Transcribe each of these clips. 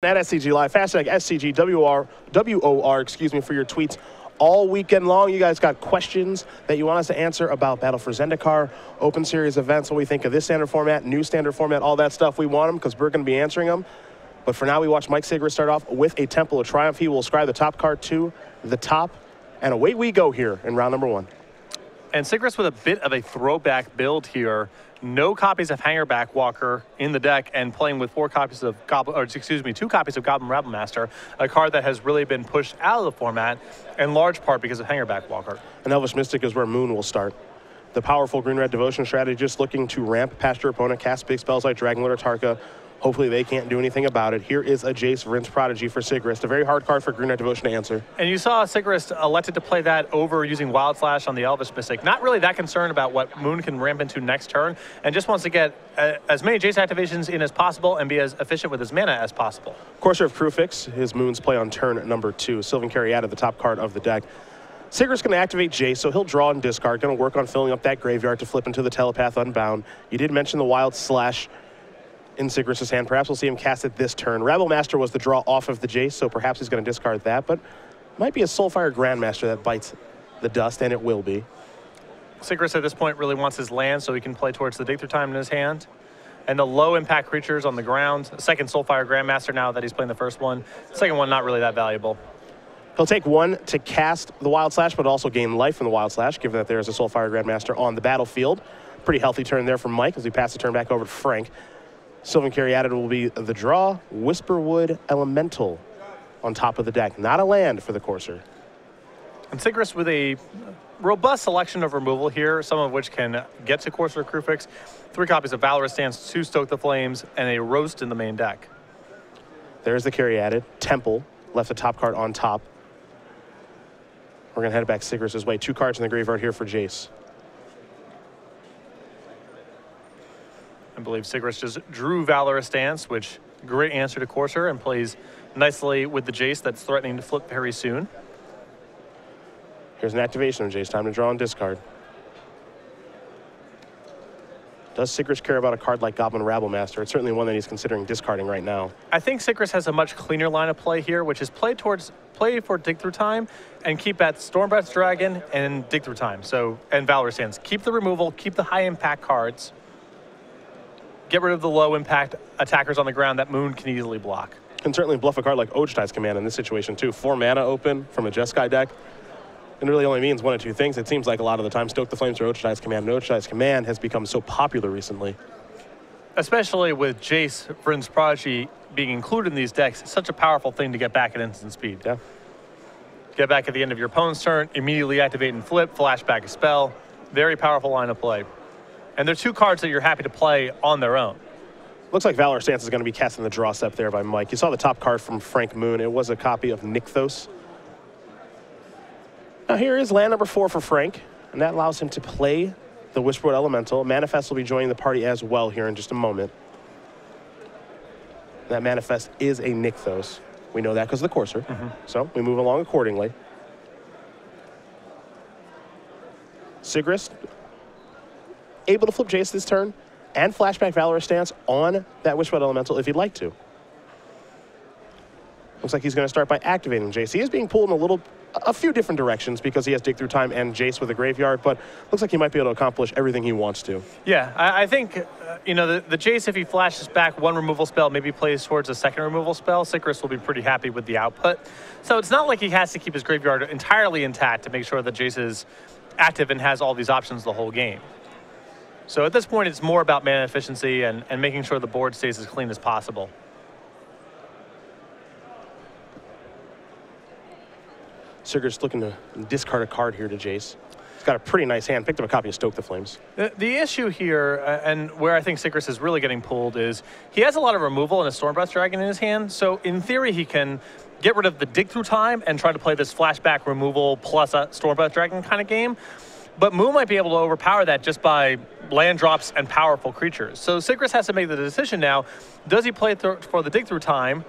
At SCG Live, hashtag SCGWOR, excuse me, for your tweets all weekend long. You guys got questions that you want us to answer about Battle for Zendikar, Open Series events, what we think of this standard format, new standard format, all that stuff. We want them because we're going to be answering them. But for now, we watch Mike Sigrist start off with a Temple of Triumph. He will ascribe the top card to the top, and away we go here in round number one. And Sigrist with a bit of a throwback build here. No copies of Hangerback Walker in the deck, and playing with 2 copies of Goblin Rabblemaster, a card that has really been pushed out of the format in large part because of Hangerback Walker. And Elvish Mystic is where Moon will start. The powerful green-red devotion strategy, just looking to ramp past your opponent, cast big spells like Dragonlord or Tarka. Hopefully they can't do anything about it. Here is a Jace Vryn's Prodigy for Sigrist. A very hard card for Green Red Devotion to answer. And you saw Sigrist elected to play that over using Wild Slash on the Elvish Mystic. Not really that concerned about what Moon can ramp into next turn, and just wants to get as many Jace activations in as possible and be as efficient with his mana as possible. Courser of Kruphix, his Moon's play on turn number 2. Sylvan Caryatid, the top card of the deck. Sigrist's going to activate Jace, so he'll draw and discard. Going to work on filling up that graveyard to flip into the Telepath Unbound. You did mention the Wild Slash in Sigrist's hand. Perhaps we'll see him cast it this turn. Rabblemaster was the draw off of the Jace, so perhaps he's going to discard that, but might be a Soulfire Grandmaster that bites the dust, and it will be. Sigrist at this point really wants his land so he can play towards the Dig Through Time in his hand. And the low impact creatures on the ground. Second Soulfire Grandmaster now that he's playing the first one. Second one not really that valuable. He'll take 1 to cast the Wild Slash, but also gain life from the Wild Slash, given that there is a Soulfire Grandmaster on the battlefield. Pretty healthy turn there from Mike as we pass the turn back over to Frank. Sylvan Caryatid will be the draw. Whisperwood Elemental on top of the deck. Not a land for the Courser. And Sigrist with a robust selection of removal here, some of which can get to Courser Kruphix. 3 copies of Valorous Stance, 2 Stoke the Flames, and a Roast in the main deck. There's the Caryatid. Temple left the top card on top. We're going to head back Sigrist's way. 2 cards in the graveyard here for Jace. I believe Sigrist just drew Valorous Stance, which great answer to Courser, and plays nicely with the Jace that's threatening to flip very soon. Here's an activation of Jace. Time to draw and discard. Does Sigrist care about a card like Goblin Rabblemaster? It's certainly one that he's considering discarding right now. I think Sigrist has a much cleaner line of play here, which is play for Dig Through Time and keep at Stormbreath Dragon and Dig Through Time. So, and Valorous Stance. Keep the removal, keep the high impact cards. Get rid of the low impact attackers on the ground that Moon can easily block. Can certainly bluff a card like Ojtai's Command in this situation too. 4 mana open from a Jeskai deck. It really only means 1 of 2 things. It seems like a lot of the time Stoke the Flames or Ojtai's Command. And Ojtai's Command has become so popular recently. Especially with Jace Vryn's Prodigy being included in these decks, it's such a powerful thing to get back at instant speed. Yeah. Get back at the end of your opponent's turn, immediately activate and flip, flashback a spell. Very powerful line of play. And they're 2 cards that you're happy to play on their own. Looks like Valorous Stance is going to be casting the draw step there by Mike. You saw the top card from Frank Moon. It was a copy of Nykthos. Now here is land number 4 for Frank, and that allows him to play the Whisperwood Elemental. Manifest will be joining the party as well here in just a moment. That Manifest is a Nykthos. We know that because of the Courser. So we move along accordingly. Sigrist able to flip Jace this turn and flashback Valorous Stance on that Whisperwood Elemental if he'd like to. Looks like he's going to start by activating Jace. He is being pulled in a few different directions because he has Dig Through Time and Jace with a graveyard, but looks like he might be able to accomplish everything he wants to. Yeah, I think, you know, the Jace, if he flashes back 1 removal spell, maybe plays towards a 2nd removal spell, Sigrist will be pretty happy with the output. So it's not like he has to keep his graveyard entirely intact to make sure that Jace is active and has all these options the whole game. So at this point, it's more about mana efficiency and making sure the board stays as clean as possible. Sigrist looking to discard a card here to Jace. He's got a pretty nice hand. Picked up a copy of Stoke the Flames. The issue here, and where I think Sigrist is really getting pulled, is he has a lot of removal and a Stormbreath Dragon in his hand. So in theory, he can get rid of the Dig Through Time and try to play this flashback removal plus a Stormbreath Dragon kind of game. But Moon might be able to overpower that just by land drops and powerful creatures. So Sigrist has to make the decision now. Does he play for the Dig Through Time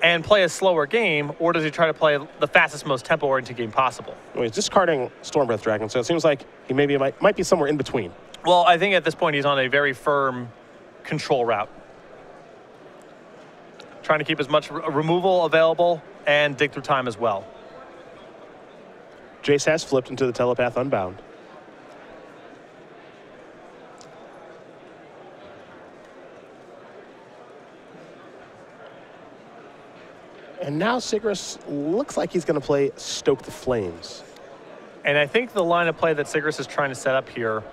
and play a slower game, or does he try to play the fastest, most tempo-oriented game possible? Well, he's discarding Stormbreath Dragon, so it seems like he might be somewhere in between. Well, I think at this point he's on a very firm control route. trying to keep as much removal available and dig through time as well. Jace has flipped into the Telepath Unbound. And now Sigris looks like he's going to play Stoke the Flames. And I think the line of play that Sigris is trying to set up here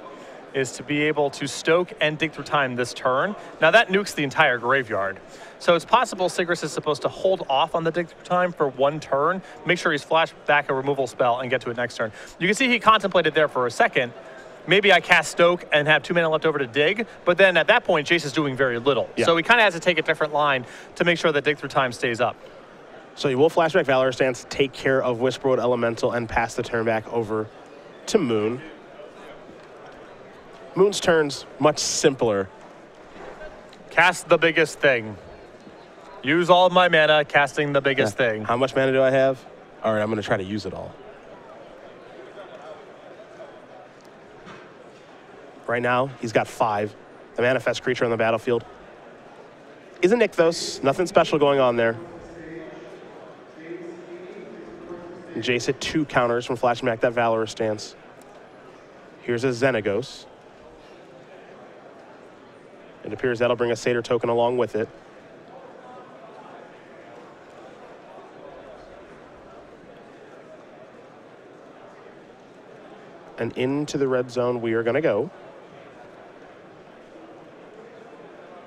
is to be able to stoke and dig through time this turn. Now that nukes the entire graveyard. So it's possible Sigris is supposed to hold off on the dig through time for one turn, make sure he's flashed back a removal spell and get to it next turn. You can see he contemplated there for a second. Maybe I cast Stoke and have 2 mana left over to dig, but then at that point, Jace is doing very little. Yeah. So he kind of has to take a different line to make sure that dig through time stays up. So you will flashback Valorous Stance, take care of Whisperwood Elemental, and pass the turn back over to Moon. Moon's turn's much simpler. Cast the biggest thing. Use all of my mana, casting the biggest thing. How much mana do I have? All right, I'm going to try to use it all. Right now, he's got 5. The manifest creature on the battlefield is a Nykthos. Nothing special going on there. And Jace hit 2 counters from flashing back that Valorous Stance. Here's a Xenagos. It appears that'll bring a Satyr token along with it. And into the red zone we are going to go.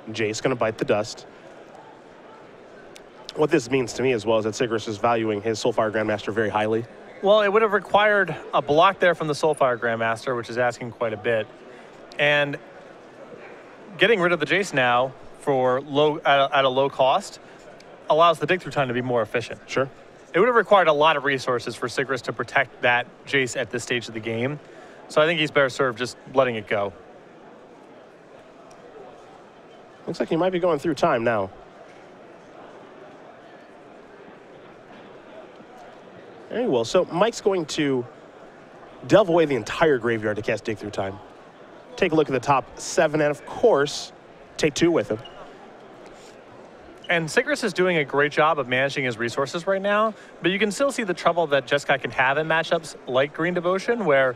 Jace going to bite the dust. What this means to me as well is that Sigris is valuing his Soulfire Grandmaster very highly. Well, it would have required a block there from the Soulfire Grandmaster, which is asking quite a bit. And getting rid of the Jace now for at a low cost allows the dig through time to be more efficient. Sure. It would have required a lot of resources for Sigris to protect that Jace at this stage of the game. So I think he's better served just letting it go. Looks like he might be going through time now. There he will. So Mike's going to delve away the entire graveyard to cast Dig Through Time. Take a look at the top 7, and of course, take 2 with him. And Sigris is doing a great job of managing his resources right now, but you can still see the trouble that Jeskai can have in matchups like Green Devotion, where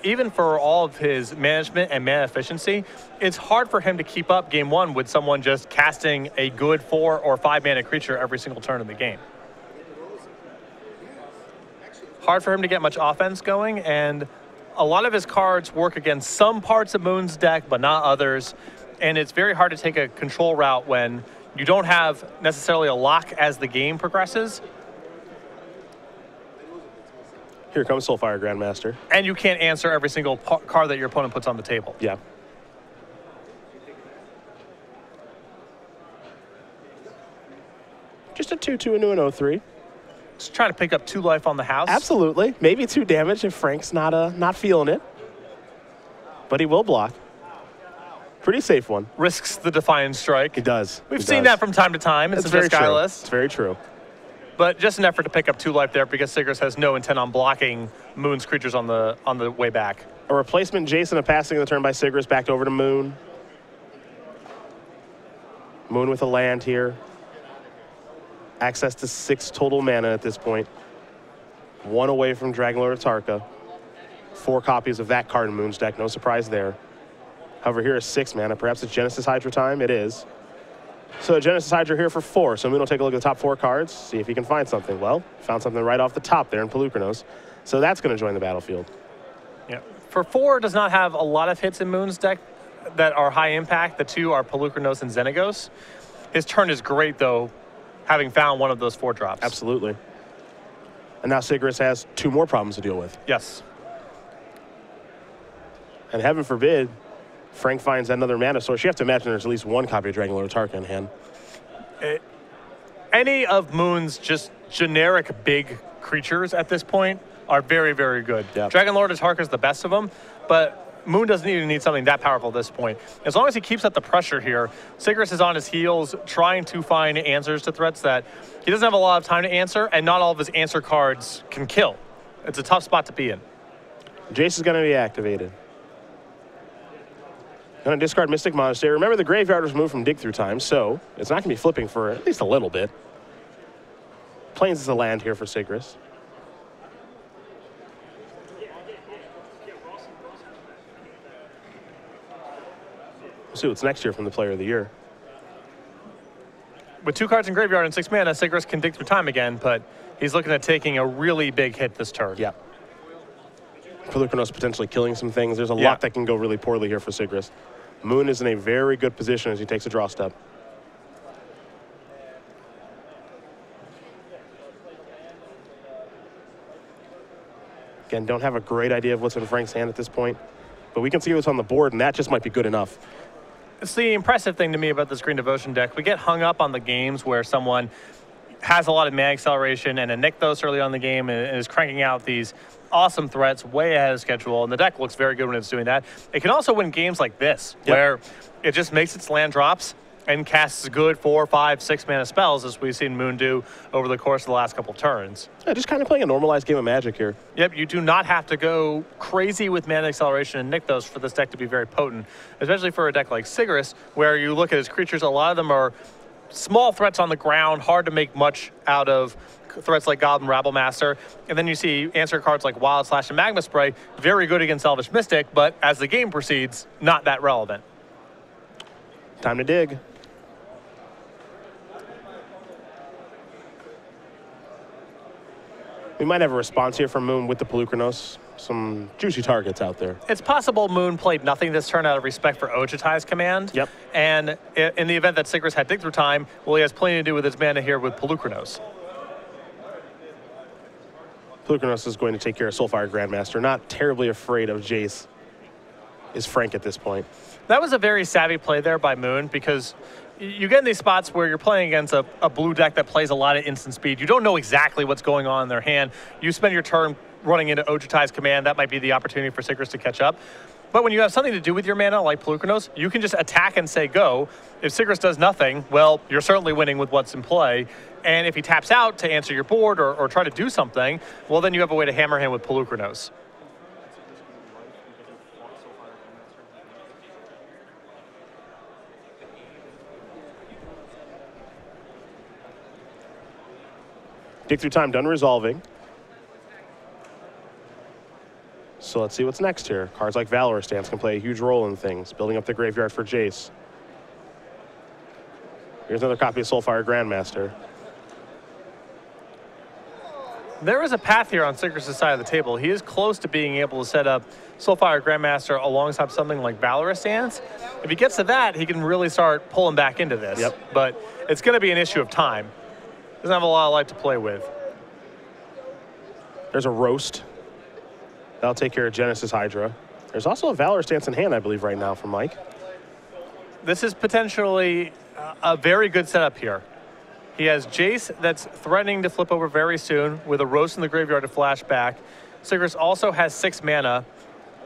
even for all of his management and mana efficiency, it's hard for him to keep up game 1 with someone just casting a good 4 or 5 mana creature every single turn in the game. Hard for him to get much offense going, and a lot of his cards work against some parts of Moon's deck, but not others, and it's very hard to take a control route when you don't have necessarily a lock as the game progresses. Here comes Soulfire Grandmaster. And you can't answer every single card that your opponent puts on the table. Yeah. Just a 2/2 into an 0/3. Just trying to pick up 2 life on the house. Absolutely. Maybe 2 damage if Frank's not feeling it. But he will block. Pretty safe one. Risks the Defiant Strike. He does. We've seen that from time to time. It's very true. list. It's very true. But just an effort to pick up 2 life there because Sigris has no intent on blocking Moon's creatures on the way back. A replacement Jason, a passing of the turn by Sigris, back over to Moon. Moon with a land here. Access to 6 total mana at this point. 1 away from Dragonlord of Tarka. 4 copies of that card in Moon's deck. No surprise there. However, here is 6 mana. Perhaps it's Genesis Hydra time. It is. So Genesis Hydra here for 4. So Moon will take a look at the top 4 cards, see if he can find something. Well, found something right off the top there in Polukranos. So that's going to join the battlefield. Yeah. For 4, does not have a lot of hits in Moon's deck that are high impact. The 2 are Polukranos and Xenagos. His turn is great, though, having found one of those 4 drops. Absolutely. And now Sigris has 2 more problems to deal with. Yes. And heaven forbid, Frank finds another mana source. You have to imagine there's at least 1 copy of Dragonlord of Tarka in hand. Any of Moon's just generic big creatures at this point are very, very good. Yep. Dragonlord of Tarka is the best of them, but Moon doesn't even need something that powerful at this point. As long as he keeps up the pressure here, Sigris is on his heels trying to find answers to threats that he doesn't have a lot of time to answer, and not all of his answer cards can kill. It's a tough spot to be in. Jace is going to be activated. Going to discard Mystic Monastery. Remember, the graveyard was moved from Dig Through Time, so it's not going to be flipping for at least a little bit. Plains is a land here for Sigrist. We'll see what's next here from the Player of the Year. With 2 cards in graveyard and 6 mana, Sigrist can dig through time again, but he's looking at taking a really big hit this turn. Yeah. Polukranos potentially killing some things. There's a lot that can go really poorly here for Sigrist. Moon is in a very good position as he takes a draw step. Again, don't have a great idea of what's in Frank's hand at this point, but we can see what's on the board, and that just might be good enough. It's the impressive thing to me about this Green Devotion deck. We get hung up on the games where someone has a lot of mana acceleration and a Nykthos early on in the game and is cranking out these awesome threats way ahead of schedule, and the deck looks very good when it's doing that. It can also win games like this, where it just makes its land drops and casts good 4, 5, 6 mana spells, as we've seen Moon do over the course of the last couple turns. Yeah, just kind of playing a normalized game of Magic here. Yep, you do not have to go crazy with mana acceleration and Nykthos for this deck to be very potent, especially for a deck like Sigrist, where you look at his creatures, a lot of them are small threats on the ground, hard to make much out of. Threats like Goblin Rabblemaster, and then you see answer cards like Wild Slash and Magma Spray, very good against Elvish Mystic, but as the game proceeds, not that relevant. Time to dig. We might have a response here from Moon with the Polukranos. Some juicy targets out there. It's possible Moon played nothing this turn out of respect for Ojutai's command. Yep. And in the event that Sigrist had Dig Through Time, well, he has plenty to do with his mana here with Polukranos. Polukranos is going to take care of Soulfire Grandmaster. Not terribly afraid of Jace, is Frank at this point. That was a very savvy play there by Moon, because you get in these spots where you're playing against a blue deck that plays a lot of instant speed. You don't know exactly what's going on in their hand. You spend your turn running into Ojutai's command. That might be the opportunity for Sigrist to catch up. But when you have something to do with your mana, like Polukranos, you can just attack and say go. If Sigrist does nothing, well, you're certainly winning with what's in play. And if he taps out to answer your board or try to do something, well, then you have a way to hammer him with Polukranos. Dig Through Time done resolving. So let's see what's next here. Cards like Valorous Stance can play a huge role in things, building up the graveyard for Jace. Here's another copy of Soulfire Grandmaster. There is a path here on Sigrist's side of the table. He is close to being able to set up Soulfire Grandmaster alongside something like Valorous Stance. If he gets to that, he can really start pulling back into this. Yep. But it's going to be an issue of time. Doesn't have a lot of life to play with. There's a Roast. That'll take care of Genesis Hydra. There's also a Valorous Stance in hand, I believe, right now from Mike. This is potentially a very good setup here. He has Jace that's threatening to flip over very soon with a Roast in the graveyard to flash back. Sigrist also has 6 mana,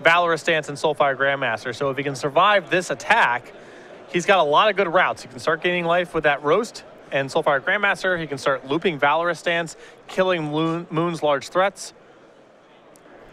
Valorous Stance and Soulfire Grandmaster. So if he can survive this attack, he's got a lot of good routes. He can start gaining life with that Roast and Soulfire Grandmaster. He can start looping Valorous Stance, killing Moon's large threats.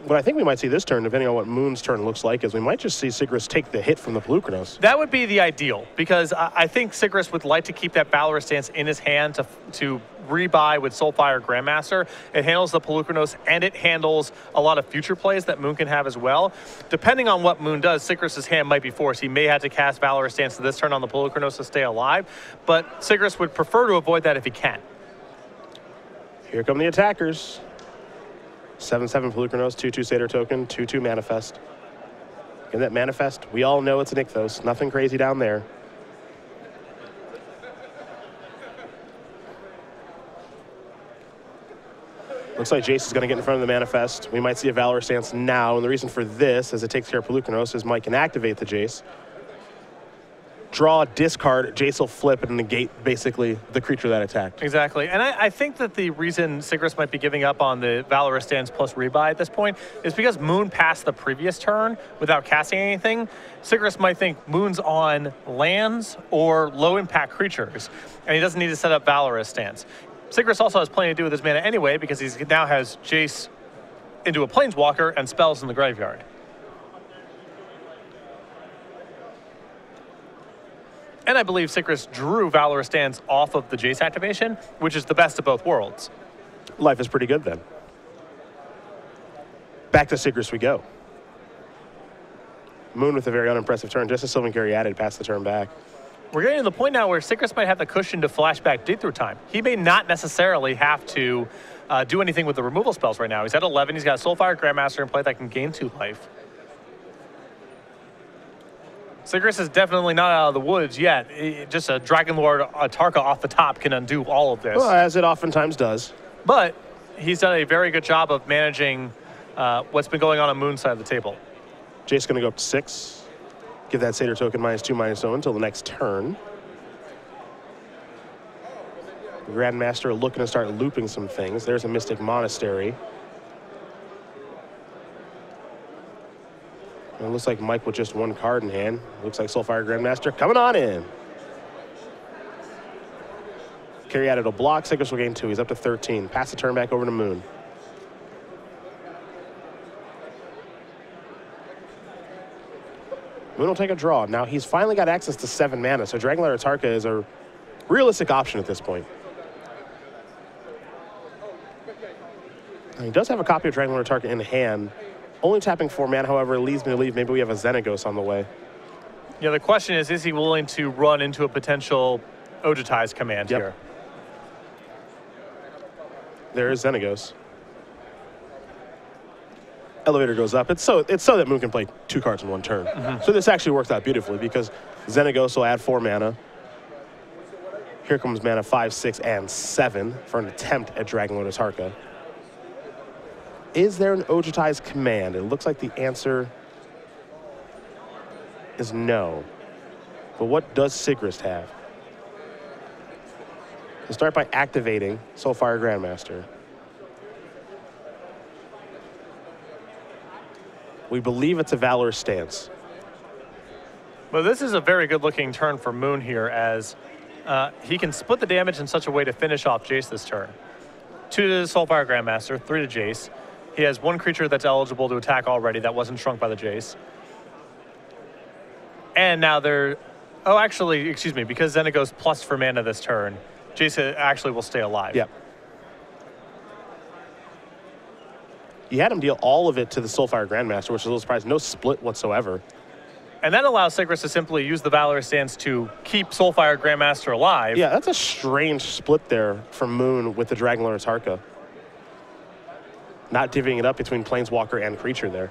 What I think we might see this turn, depending on what Moon's turn looks like, is we might just see Sigrist take the hit from the Polukranos. That would be the ideal, because I think Sigrist would like to keep that Valorous Stance in his hand to rebuy with Soulfire Grandmaster. It handles the Polukranos, and it handles a lot of future plays that Moon can have as well. Depending on what Moon does, Sigrist's hand might be forced. He may have to cast Valorous Stance this turn on the Polukranos to stay alive, but Sigrist would prefer to avoid that if he can. Here come the attackers. 7/7 Polukranos, 2/2 Satyr token, 2/2 Manifest. In that Manifest, we all know it's a Nykthos. Nothing crazy down there. Looks like Jace is going to get in front of the Manifest. We might see a Valorous Stance now, and the reason for this, as it takes care of Polukranos, is Mike can activate the Jace. Draw, discard, Jace will flip and negate basically the creature that attacked. Exactly, and I think that the reason Sigrist might be giving up on the Valorous Stance plus rebuy at this point is because Moon passed the previous turn without casting anything. Sigrist might think Moon's on lands or low impact creatures, and he doesn't need to set up Valorous Stance. Sigrist also has plenty to do with his mana anyway, because he now has Jace into a Planeswalker and spells in the graveyard. And I believe Sigrist drew Valorous Stance off of the Jace activation, which is the best of both worlds. Life is pretty good then. Back to Sigrist we go. Moon with a very unimpressive turn, just as Sylvan Gary added past the turn back. We're getting to the point now where Sigrist might have the cushion to flashback dig through time. He may not necessarily have to do anything with the removal spells right now. He's at 11. He's got Soulfire Grandmaster in play that can gain 2 life. Sigrist is definitely not out of the woods yet. Just a Dragon Lord Atarka off the top can undo all of this. Well, as it oftentimes does. But he's done a very good job of managing what's been going on Moon's side of the table. Jace going to go up to 6. Give that Satyr token -2/-0 until the next turn. The Grandmaster looking to start looping some things. There's a Mystic Monastery. And it looks like Mike with just 1 card in hand. Looks like Soulfire Grandmaster coming on in. Carry added a block. Sigrist will gain 2. He's up to 13. Pass the turn back over to Moon. Moon will take a draw. Now he's finally got access to 7 mana, so Dragonlord Atarka is a realistic option at this point. Now, he does have a copy of Dragonlord Atarka in hand. Only tapping 4 mana, however, it leads me to believe maybe we have a Xenagos on the way. Yeah, the question is he willing to run into a potential Ojutai's command here? There is Xenagos. Elevator goes up. It's so that Moon can play 2 cards in 1 turn. So this actually works out beautifully because Xenagos will add 4 mana. Here comes mana 5, 6, and 7 for an attempt at Dragonlord Atarka. Is there an Ojutai's command? It looks like the answer is no. But what does Sigrist have? He'll start by activating Soulfire Grandmaster. We believe it's a Valorous Stance. Well, this is a very good-looking turn for Moon here, as he can split the damage in such a way to finish off Jace this turn. 2 to the Soulfire Grandmaster, 3 to Jace. He has 1 creature that's eligible to attack already that wasn't shrunk by the Jace. And now they're... Oh, actually, excuse me, because Xenagos plus for mana this turn, Jace actually will stay alive. Yep. You had him deal all of it to the Soulfire Grandmaster, which is a little surprising. No split whatsoever. And that allows Sigrist to simply use the Valorous Stance to keep Soulfire Grandmaster alive. Yeah, that's a strange split there from Moon with the Dragonlord Atarka. Not divvying it up between Planeswalker and creature there.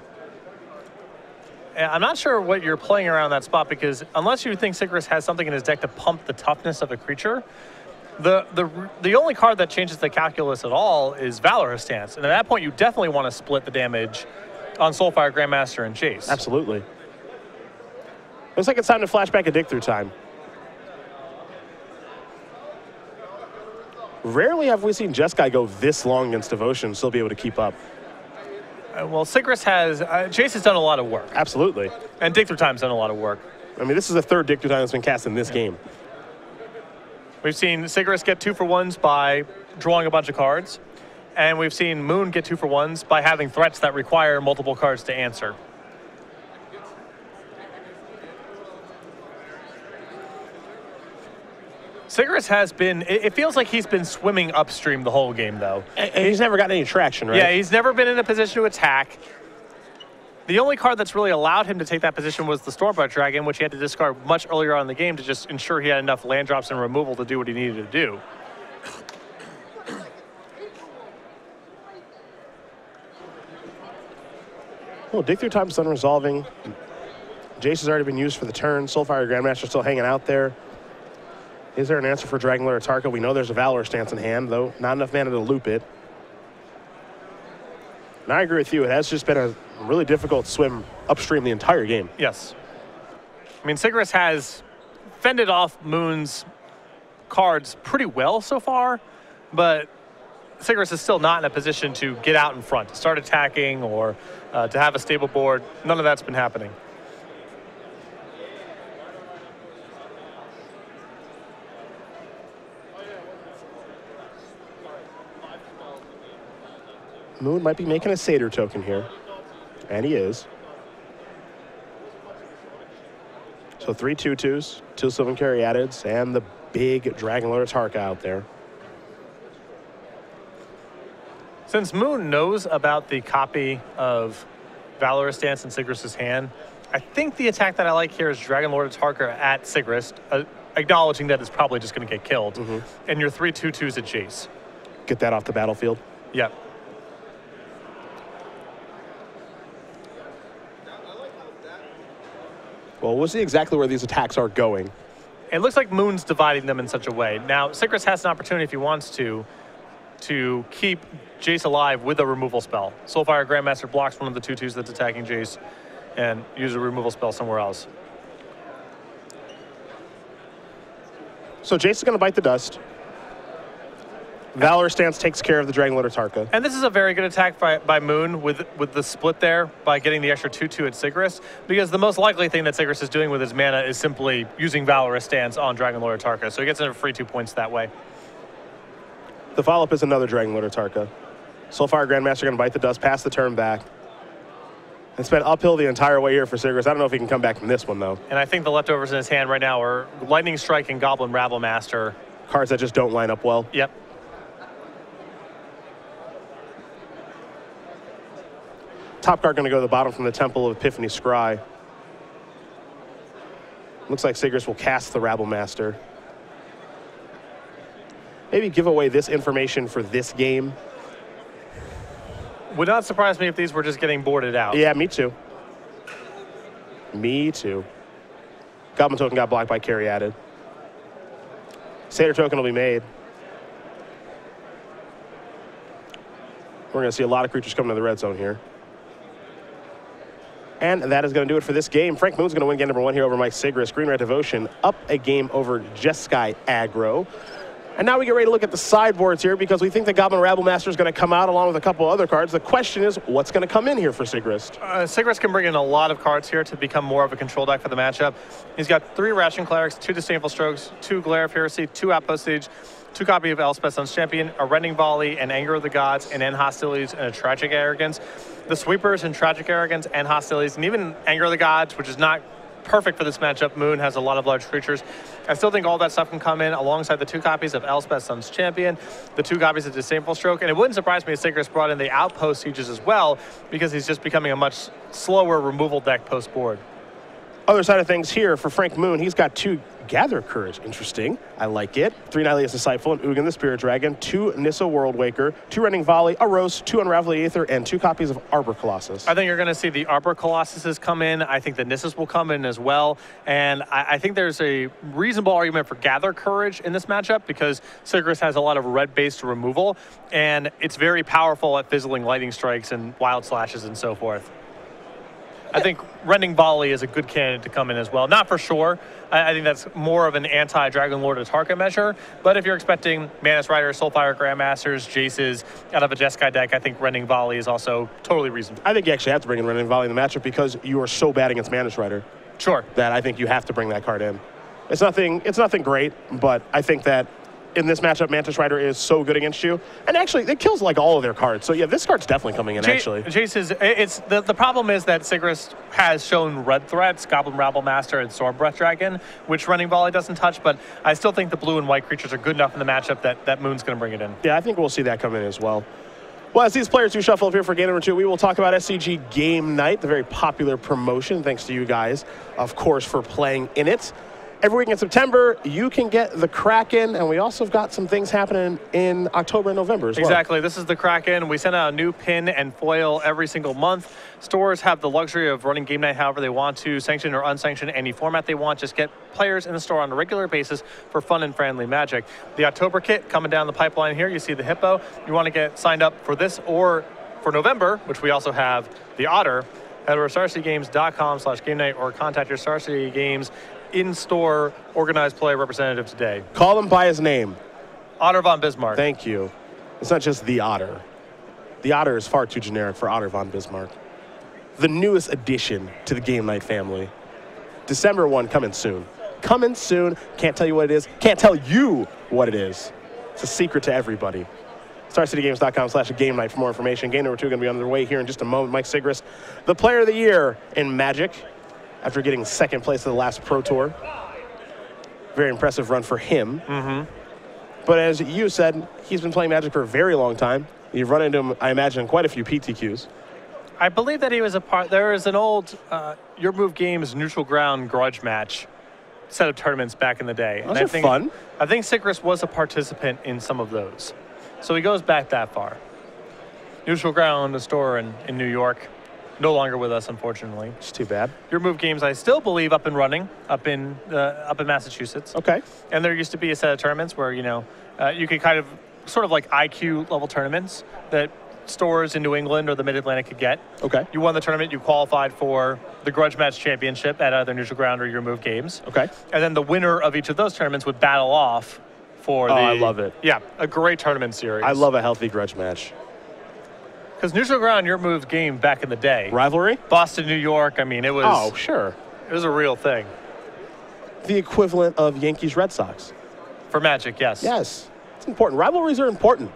And I'm not sure what you're playing around that spot, because unless you think Sigrist has something in his deck to pump the toughness of a creature, the only card that changes the calculus at all is Valorous Stance. And at that point, you definitely want to split the damage on Soulfire Grandmaster and Jace. Absolutely. Looks like it's time to flashback a dig through time. Rarely have we seen Jeskai go this long against Devotion and still be able to keep up. Well, Sigrist has... Jace has done a lot of work. Absolutely. And Dig Through Time's done a lot of work. I mean, this is the 3rd Dig Through Time that's been cast in this game. We've seen Sigrist get 2-for-1s by drawing a bunch of cards. And we've seen Moon get 2-for-1s by having threats that require multiple cards to answer. Sigrist has been, it feels like he's been swimming upstream the whole game, though. And he's never gotten any traction, right? Yeah, he's never been in a position to attack. The only card that's really allowed him to take that position was the Stormbright Dragon, which he had to discard much earlier on in the game to just ensure he had enough land drops and removal to do what he needed to do. Well, Dig Through Time's done resolving. Jace has already been used for the turn. Soulfire Grandmaster still hanging out there. Is there an answer for Dragonlord Atarka? We know there's a Valorous Stance in hand, though not enough mana to loop it. And I agree with you. It has just been a really difficult swim upstream the entire game. Yes. I mean, Sigrist has fended off Moon's cards pretty well so far, but Sigrist is still not in a position to get out in front, to start attacking or to have a stable board. None of that's been happening. Moon might be making a Satyr token here, and he is. So 3 2-2s, 2 Sylvan Caryatids, and the big Dragon Lord Tarka out there. Since Moon knows about the copy of Valorous Stance in Sigrist's hand, I think the attack that I like here is Dragon Lord Tarka at Sigrist, acknowledging that it's probably just going to get killed. And your 3 2-2s at Jace. Get that off the battlefield. Yep. Well, we'll see exactly where these attacks are going. It looks like Moon's dividing them in such a way. Now, Sigrist has an opportunity if he wants to keep Jace alive with a removal spell. Soulfire Grandmaster blocks one of the 2-2s that's attacking Jace and use a removal spell somewhere else. So Jace is going to bite the dust. Valorous Stance takes care of the Dragon Lord Tarka. And this is a very good attack by Moon with the split there by getting the extra 2-2 at Sigrist, because the most likely thing that Sigrist is doing with his mana is simply using Valorous Stance on Dragon Lord Tarka, so he gets a free 2 points that way. The follow-up is another Dragon Lord Tarka. Soulfire Grandmaster going to bite the dust, pass the turn back. It's been uphill the entire way here for Sigrist. I don't know if he can come back from this one, though. And I think the leftovers in his hand right now are Lightning Strike and Goblin Rabblemaster. Cards that just don't line up well. Yep. Top card going to go to the bottom from the Temple of Epiphany Scry. Looks like Sigrist will cast the Rabblemaster. Maybe give away this information for this game. Would not surprise me if these were just getting boarded out. Yeah, me too. Me too. Goblin token got blocked by Caryatid. Satyr token will be made. We're going to see a lot of creatures coming to the red zone here. And that is going to do it for this game. Frank Moon's going to win game number 1 here over Mike Sigrist. Green Red Devotion up a game over Jeskai Aggro. And now we get ready to look at the sideboards here because we think the Goblin Rabblemaster is going to come out along with a couple other cards. The question is, what's going to come in here for Sigrist? Sigrist can bring in a lot of cards here to become more of a control deck for the matchup. He's got 3 Ration Clerics, 2 Disdainful Strokes, 2 Glare of Heresy, 2 Outpost Siege, 2 copy of Elspeth Sun's Champion, a Rending Volley, an Anger of the Gods, and End Hostilities, and a Tragic Arrogance. The Sweepers and Tragic Arrogance and Hostilities, and even Anger of the Gods, which is not perfect for this matchup. Moon has a lot of large creatures. I still think all that stuff can come in alongside the 2 copies of Elspeth Sun's Champion, the 2 copies of Disdainful Stroke, and it wouldn't surprise me if Sigrist brought in the Outpost Sieges as well, because he's just becoming a much slower removal deck post-board. Other side of things here for Frank Moon, he's got 2 Gather Courage. Interesting. I like it. 3 Nylea's Disciple, and Ugin the Spirit Dragon, 2 Nissa World Waker, 2 Rending Volley, a Rose, 2 Unravel the Aether, and 2 copies of Arbor Colossus. I think you're going to see the Arbor Colossuses come in. I think the Nissas will come in as well. And I think there's a reasonable argument for Gather Courage in this matchup because Sigrist has a lot of red-based removal, and it's very powerful at fizzling Lightning Strikes and Wild Slashes and so forth. I think Rending Volley is a good candidate to come in as well. Not for sure. I think that's more of an anti-Dragon Lord Tarka measure. But if you're expecting Manus Rider, Soulfire Grandmasters, Jaces out of a Jeskai deck, I think Rending Volley is also totally reasonable. I think you actually have to bring in Rending Volley in the matchup because you are so bad against Manus Rider. Sure. That I think you have to bring that card in. It's nothing great, but I think that in this matchup, Mantis Rider is so good against you. And actually, it kills like all of their cards. So yeah, this card's definitely coming in, actually. Jace the problem is that Sigrist has shown red threats, Goblin Rabblemaster and Stormbreath Dragon, which Rending Volley doesn't touch, but I still think the blue and white creatures are good enough in the matchup that Moon's going to bring it in. Yeah, I think we'll see that come in as well. Well, as these players do shuffle up here for game number 2, we will talk about SCG Game Night, the very popular promotion. Thanks to you guys, of course, for playing in it. Every week in September, you can get the Kraken, and we also have got some things happening in October and November as well. Exactly. This is the Kraken. We send out a new pin and foil every single month. Stores have the luxury of running game night however they want to, sanctioned or unsanctioned, any format they want. Just get players in the store on a regular basis for fun and friendly Magic. The October kit coming down the pipeline here. You see the Hippo. You want to get signed up for this or for November, which we also have the Otter. Head over to StarCityGames.com/game night or contact your Star City Games in-store organized play representative today. Call him by his name. Otter von Bismarck. Thank you. It's not just the Otter. The Otter is far too generic for Otter von Bismarck. The newest addition to the Game Night family. December 1 coming soon. Coming soon. Can't tell you what it is. Can't tell you what it is. It's a secret to everybody. StarCityGames.com/game night for more information. Game number 2 going to be underway here in just a moment. Mike Sigrist, the player of the year in Magic. after getting second place at the last Pro Tour. Very impressive run for him. But as you said, he's been playing Magic for a very long time. You've run into him, I imagine, in quite a few PTQs. I believe that he was a part. There is an old Your Move Games neutral ground grudge match set of tournaments back in the day. Those are fun. I think Sigris was a participant in some of those. So he goes back that far. Neutral ground, a store in New York. No longer with us, unfortunately. It's too bad. Your Move Games, I still believe, up and running, up in Massachusetts. Okay. And there used to be a set of tournaments where, you could kind of, sort of like IQ level tournaments that stores in New England or the Mid-Atlantic could get. Okay. You won the tournament, you qualified for the Grudge Match Championship at either Neutral Ground or Your Move Games. Okay. And then the winner of each of those tournaments would battle off for the... Oh, I love it. Yeah, a great tournament series. I love a healthy grudge match. Because Neutral Ground, Your Move game back in the day. Rivalry? Boston, New York, I mean, it was... Oh, sure. It was a real thing. The equivalent of Yankees Red Sox. For Magic, yes. Yes. It's important. Rivalries are important.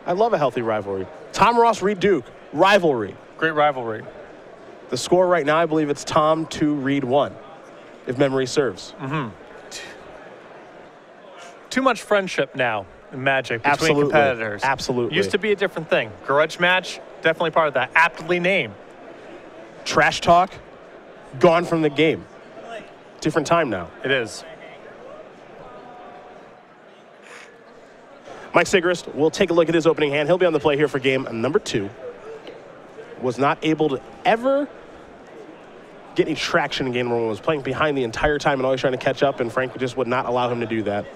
I love a healthy rivalry. Tom Ross, Reed Duke. Rivalry. Great rivalry. The score right now, I believe it's Tom 2, Reed 1, if memory serves. Too much friendship now in Magic between Absolutely. competitors. Absolutely. Used to be a different thing. Grudge match, definitely part of that. Aptly named. Trash talk, gone from the game. Different time now. It is. Mike Sigrist will take a look at his opening hand. He'll be on the play here for game number 2. Was not able to ever get any traction in game number 1. Was playing behind the entire time and always trying to catch up, and Frank just would not allow him to do that.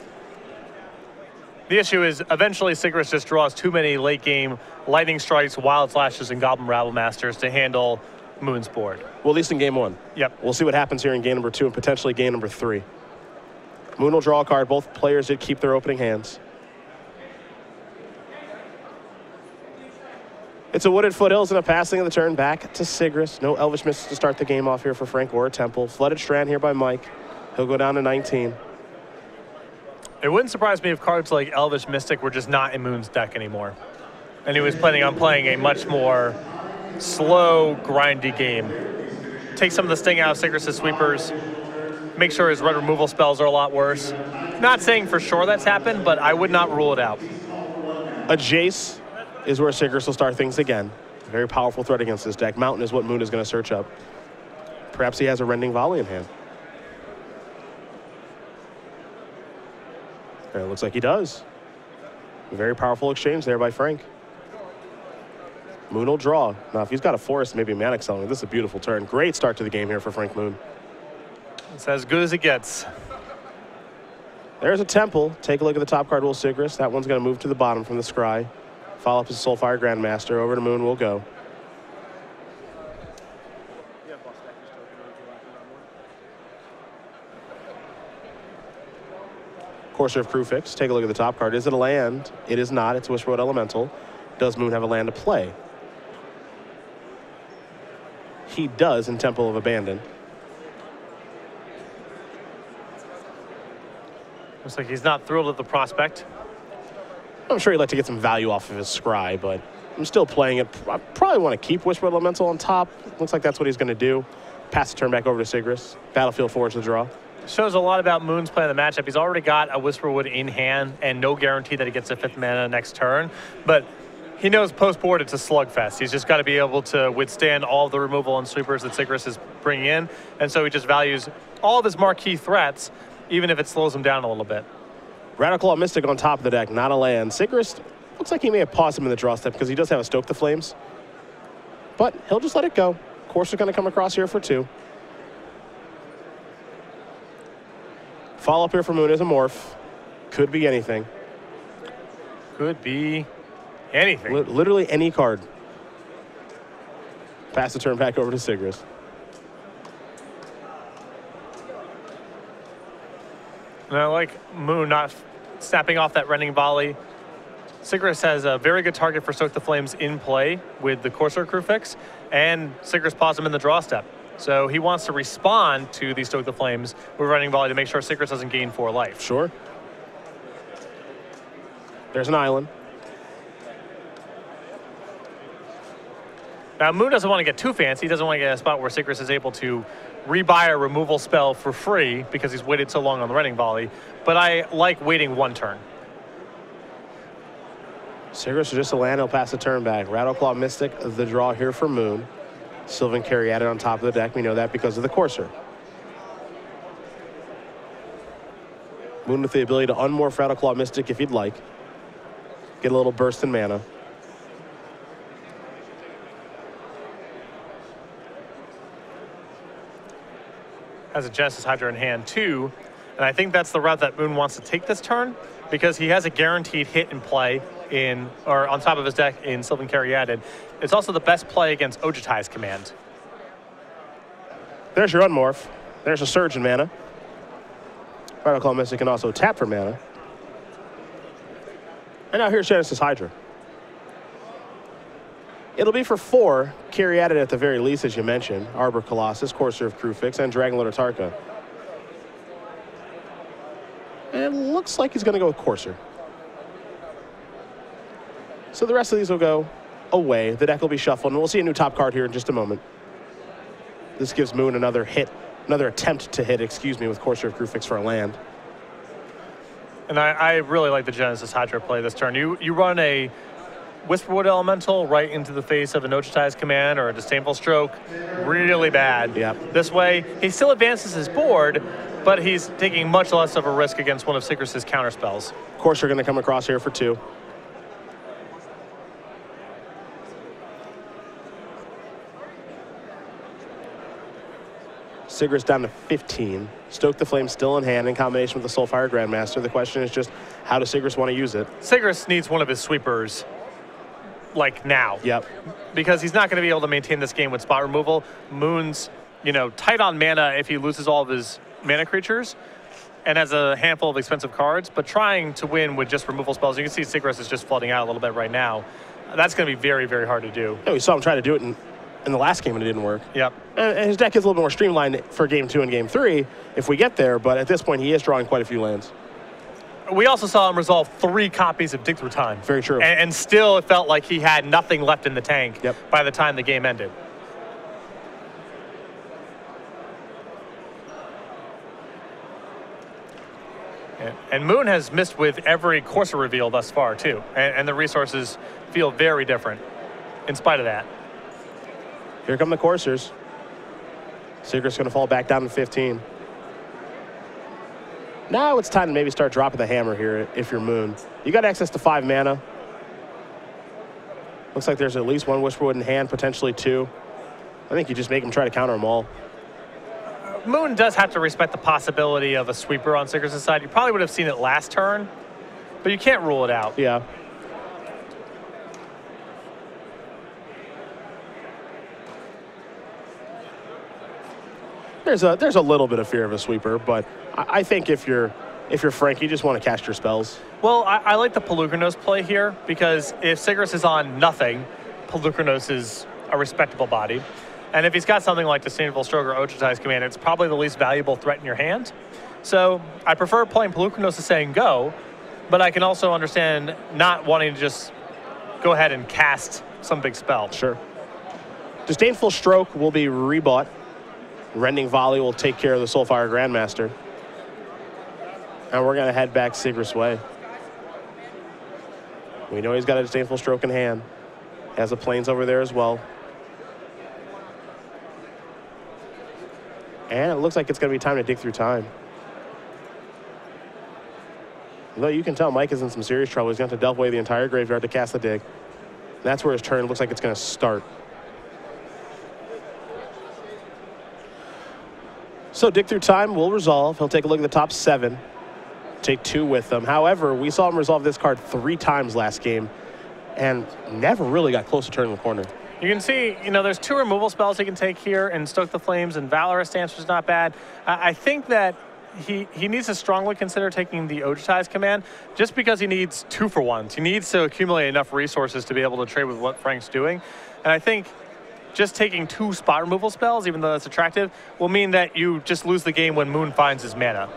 The issue is eventually Sigrist just draws too many late game lightning strikes, wild flashes, and Goblin Rabble Masters to handle Moon's board. Well, at least in game 1. Yep. We'll see what happens here in game number 2 and potentially game number 3. Moon will draw a card. Both players did keep their opening hands. It's a Wooded Foothills and a passing of the turn back to Sigrist. No Elvish Mystic to start the game off here for Frank or Temple. Flooded Strand here by Mike. He'll go down to 19. It wouldn't surprise me if cards like Elvish Mystic were just not in Moon's deck anymore. And he was planning on playing a much more slow, grindy game. Take some of the sting out of Sigrist's sweepers. Make sure his red removal spells are a lot worse. Not saying for sure that's happened, but I would not rule it out. A Jace is where Sigrist will start things again. Very powerful threat against this deck. Mountain is what Moon is going to search up. Perhaps he has a Rending Volley in hand. And it looks like he does. A very powerful exchange there by Frank. Moon will draw. Now, if he's got a Forest, maybe a Mana Accelerant, this is a beautiful turn. Great start to the game here for Frank Moon. It's as good as it gets. There's a Temple. Take a look at the top card, Will Sigrist. That one's going to move to the bottom from the Scry. Follow up his Soulfire Grandmaster. Over to Moon will go. Courser of Crewfix. Take a look at the top card. Is it a land? It is not. It's Wishroad Elemental. Does Moon have a land to play? He does in Temple of Abandon. Looks like he's not thrilled at the prospect. I'm sure he'd like to get some value off of his Scry, but I'm still playing it. I probably want to keep Wishroad Elemental on top. Looks like that's what he's going to do. Pass the turn back over to Sigrist. Battlefield Forge the draw. Shows a lot about Moon's play in the matchup. He's already got a Whisperwood in hand and no guarantee that he gets a 5th mana next turn. But he knows post-board it's a slugfest. He's just got to be able to withstand all of the removal and sweepers that Sigrist is bringing in. And so he just values all of his marquee threats, even if it slows him down a little bit. Radical Mystic on top of the deck, not a land. Sigrist looks like he may have paused him in the draw step because he does have a Stoke the Flames. But he'll just let it go. Courser's going to come across here for 2. Follow up here for Moon is a Morph. Could be anything. Could be anything. Literally any card. Pass the turn back over to Sigrist. And I like Moon not snapping off that Rending Volley. Sigrist has a very good target for Stoke the Flames in play with the Courser Crewfix, and Sigrist paused him in the draw step. So he wants to respond to the Stoke the Flames with Rending Volley to make sure Sigrist doesn't gain 4 life. Sure. There's an island. Now, Moon doesn't want to get too fancy. He doesn't want to get a spot where Sigris is able to rebuy a removal spell for free because he's waited so long on the Rending Volley. But I like waiting one turn. Sigris will just a land, he'll pass the turn back. Rattleclaw Mystic, the draw here for Moon. Sylvan Caryatid on top of the deck. We know that because of the Courser. Moon with the ability to unmorph Rattleclaw Mystic if you'd like. Get a little burst in mana. Has a Genesis Hydra in hand too, and I think that's the route that Moon wants to take this turn because he has a guaranteed hit in play or on top of his deck in Sylvan Caryatid. It's also the best play against Ojutai's Command. There's your unmorph. There's a surge in mana. Rattleclaw Mystic can also tap for mana. And now here's Genesis Hydra. It'll be for 4, Caryatid at the very least, as you mentioned. Arbor Colossus, Courser of Kruphix, and Dragonlord Atarka. And it looks like he's going to go with Courser. So the rest of these will go away. The deck will be shuffled, and we'll see a new top card here in just a moment. This gives Moon another attempt to hit, with Courser of Kruphix for a land. And I really like the Genesis Hydra play this turn. You run a Whisperwood Elemental right into the face of an Ojutai's Command or a Disdainful Stroke, really bad. Yep. This way, he still advances his board, but he's taking much less of a risk against one of Sigris's counterspells. Courser going to come across here for 2. Sigris down to 15. Stoke the Flame still in hand in combination with the Soulfire Grandmaster. The question is just, how does Sigris want to use it? Sigris needs one of his sweepers, like now. Yep. Because he's not going to be able to maintain this game with spot removal. Moon's, tight on mana if he loses all of his mana creatures and has a handful of expensive cards, but trying to win with just removal spells. You can see Sigris is just flooding out a little bit right now. That's going to be very, very hard to do. Yeah, we saw him try to do it in the last game and it didn't work. Yep. And his deck is a little bit more streamlined for game 2 and game 3 if we get there, but at this point he is drawing quite a few lands. We also saw him resolve 3 copies of Dig Through Time. Very true. And still it felt like he had nothing left in the tank by the time the game ended. And Moon has missed with every Courser reveal thus far too. And the resources feel very different in spite of that. Here come the Coursers. Sigris going to fall back down to 15. Now it's time to maybe start dropping the hammer here if you're Moon. You got access to 5 mana. Looks like there's at least 1 Whisperwood in hand, potentially 2. I think you just make him try to counter them all. Moon does have to respect the possibility of a sweeper on Sigris' side. You probably would have seen it last turn, but you can't rule it out. Yeah. There's a little bit of fear of a sweeper, but I think if you're Frank, you just want to cast your spells. Well, I like the Polukranos play here because if Sigris is on nothing, Polukranos is a respectable body. And if he's got something like Disdainful Stroke or Ojutai's Command, it's probably the least valuable threat in your hand. So I prefer playing Polukranos and saying go, but I can also understand not wanting to just go ahead and cast some big spell. Sure. Disdainful Stroke will be rebought. Rending Volley will take care of the Soulfire Grandmaster. And we're going to head back Sigris' way. We know he's got a Disdainful Stroke in hand. Has the Plains over there as well. And it looks like it's going to be time to Dig Through Time. Though you can tell Mike is in some serious trouble. He's going to have to delve away the entire graveyard to cast the Dig. And that's where his turn looks like it's going to start. So Dig Through Time will resolve. He'll take a look at the top 7. Take 2 with them. However, we saw him resolve this card 3 times last game and never really got close to turning the corner. You can see, there's 2 removal spells he can take here, and Stoke the Flames and Valorous Dance was not bad. I think that he needs to strongly consider taking the Ojutai's Command just because he needs 2-for-1s. He needs to accumulate enough resources to be able to trade with what Frank's doing. And I think just taking 2 spot removal spells, even though that's attractive, will mean that you just lose the game when Moon finds his mana.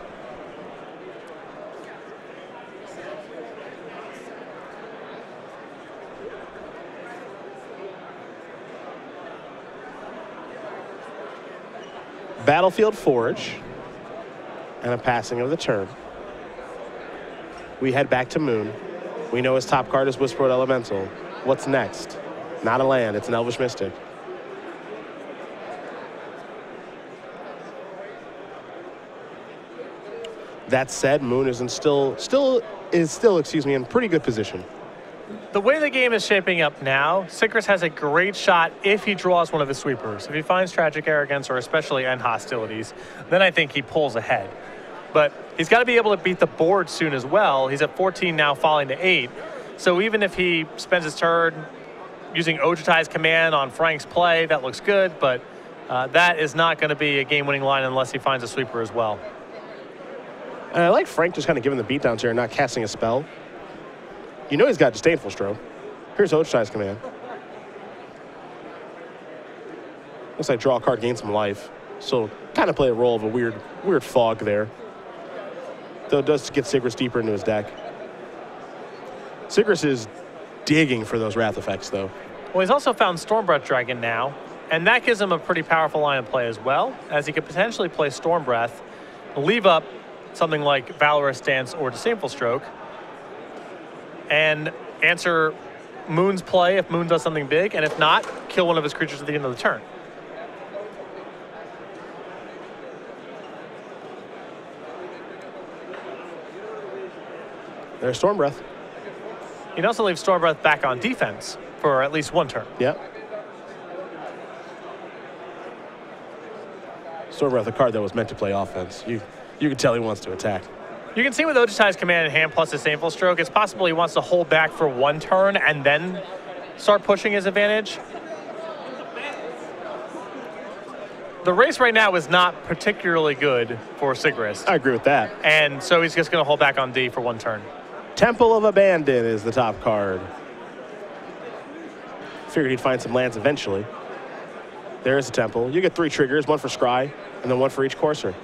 Battlefield Forge. And a passing of the turn. We head back to Moon. We know his top card is Whisperwood Elemental. What's next? Not a land, it's an Elvish Mystic. That said, Moon is still in pretty good position. The way the game is shaping up now, Sigris has a great shot if he draws one of his sweepers. If he finds Tragic Arrogance or especially End Hostilities, then I think he pulls ahead. But he's got to be able to beat the board soon as well. He's at 14 now, falling to 8. So even if he spends his turn using Ojutai's command on Frank's play, that looks good, but that is not going to be a game-winning line unless he finds a sweeper as well. And I like Frank just kind of giving the beatdowns here and not casting a spell. You know he's got Disdainful Stroke. Here's Ojutai's command. Looks like draw a card, gain some life. So kind of play a role of a weird fog there. Though it does get Sigris deeper into his deck. Sigris is digging for those Wrath effects, though. Well, he's also found Stormbreath Dragon now, and that gives him a pretty powerful line of play as well, as he could potentially play Stormbreath, leave up something like Valorous Dance or Disdainful Stroke, and answer Moon's play if Moon does something big, and if not, kill one of his creatures at the end of the turn. There's Stormbreath. He'd also leave Stormbreath back on defense for at least one turn. Yep. Stormbreath, a card that was meant to play offense. You can tell he wants to attack. You can see with Ojutai's command in hand plus Disdainful Stroke, it's possible he wants to hold back for one turn and then start pushing his advantage. The race right now is not particularly good for Sigris. I agree with that. And so he's just going to hold back on D for one turn. Temple of Abandon is the top card. Figured he'd find some lands eventually. There's the Temple. You get 3 triggers, 1 for Scry, and then 1 for each Courser.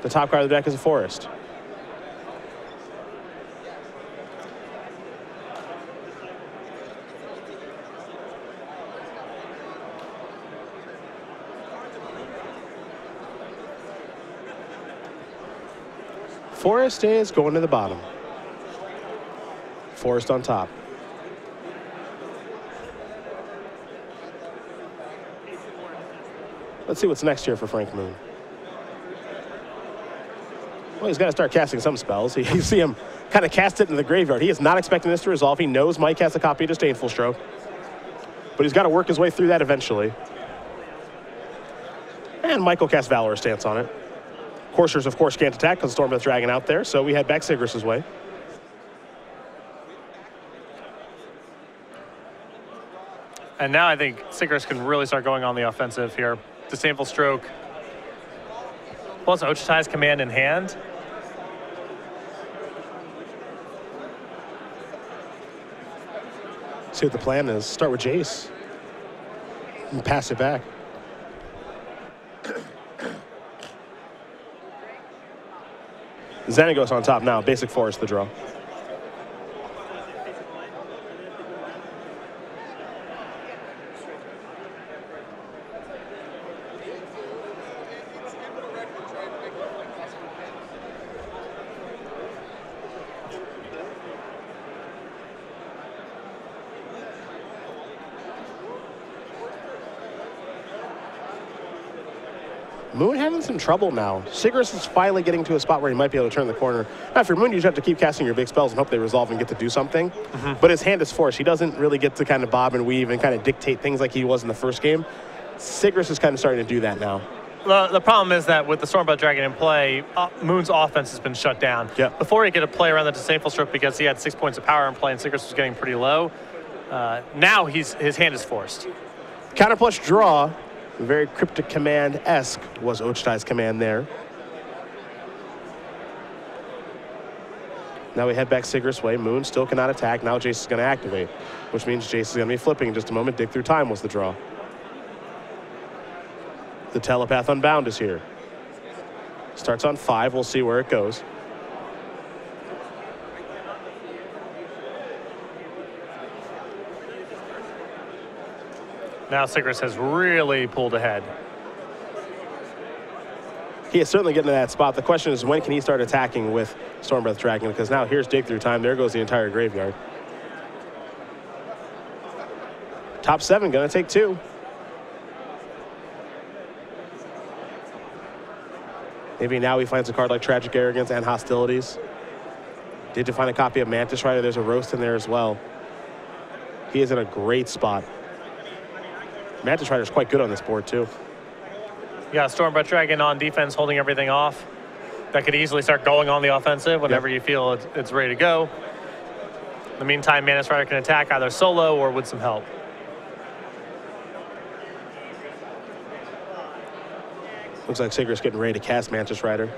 The top card of the deck is a Forest. Forest is going to the bottom. Forest on top. Let's see what's next here for Frank Moon. Well, he's got to start casting some spells. You see him kind of cast it in the graveyard. He is not expecting this to resolve. He knows Mike has a copy of Disdainful Stroke. But he's got to work his way through that eventually. And Mike will cast Valorous Stance on it. Coursers, of course, can't attack because Stormbreath Dragon out there, so we head back Sigris' way. And now I think Sigris can really start going on the offensive here. Disdainful Stroke, plus Ojutai's command in hand. See what the plan is. Start with Jace and pass it back. Xenagos on top now. Basic Forest the draw. Moon having some trouble now. Sigris is finally getting to a spot where he might be able to turn the corner. Now, for Moon, you just have to keep casting your big spells and hope they resolve and get to do something. But his hand is forced. He doesn't really get to kind of bob and weave and kind of dictate things like he was in the first game. Sigris is kind of starting to do that now. The problem is that with the Stormbreath Dragon in play, Moon's offense has been shut down. Yep. Before he could have played around the Disdainful Stroke because he had 6 points of power in play and Sigris was getting pretty low. Now his hand is forced. Counterpunch draw. Very Cryptic Command-esque was Ojutai's command there. Now we head back Sigris' way. Moon still cannot attack. Now Jace is going to activate, which means Jace is going to be flipping in just a moment. Dig Through Time was the draw. The Telepath Unbound is here. Starts on 5. We'll see where it goes. Now Sigris has really pulled ahead. He is certainly getting to that spot. The question is, when can he start attacking with Stormbreath Dragon? Because now here's dig through time. There goes the entire graveyard. Top 7 going to take 2. Maybe now he finds a card like Tragic Arrogance and Hostilities. Did you find a copy of Mantis Rider? There's a Roast in there as well. He is in a great spot. Mantis Rider is quite good on this board too. You got Stormbreath Dragon on defense holding everything off. That could easily start going on the offensive whenever you feel it's ready to go. In the meantime, Mantis Rider can attack either solo or with some help. Looks like Sigur's getting ready to cast Mantis Rider.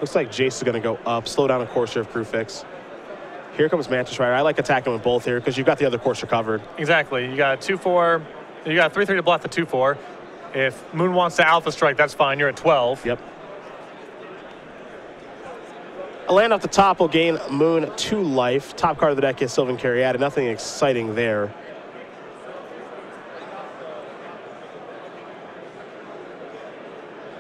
Looks like Jace is going to go up, slow down a Courser of Kruphix. Here comes Mantis Rider. I like attacking with both here because you've got the other Courser covered. Exactly. You got 2/4. You got 3/3 to block the 2/4. If Moon wants to Alpha Strike, that's fine. You're at 12. Yep. A land off the top will gain Moon 2 life. Top card of the deck is Sylvan Caryatid. Nothing exciting there.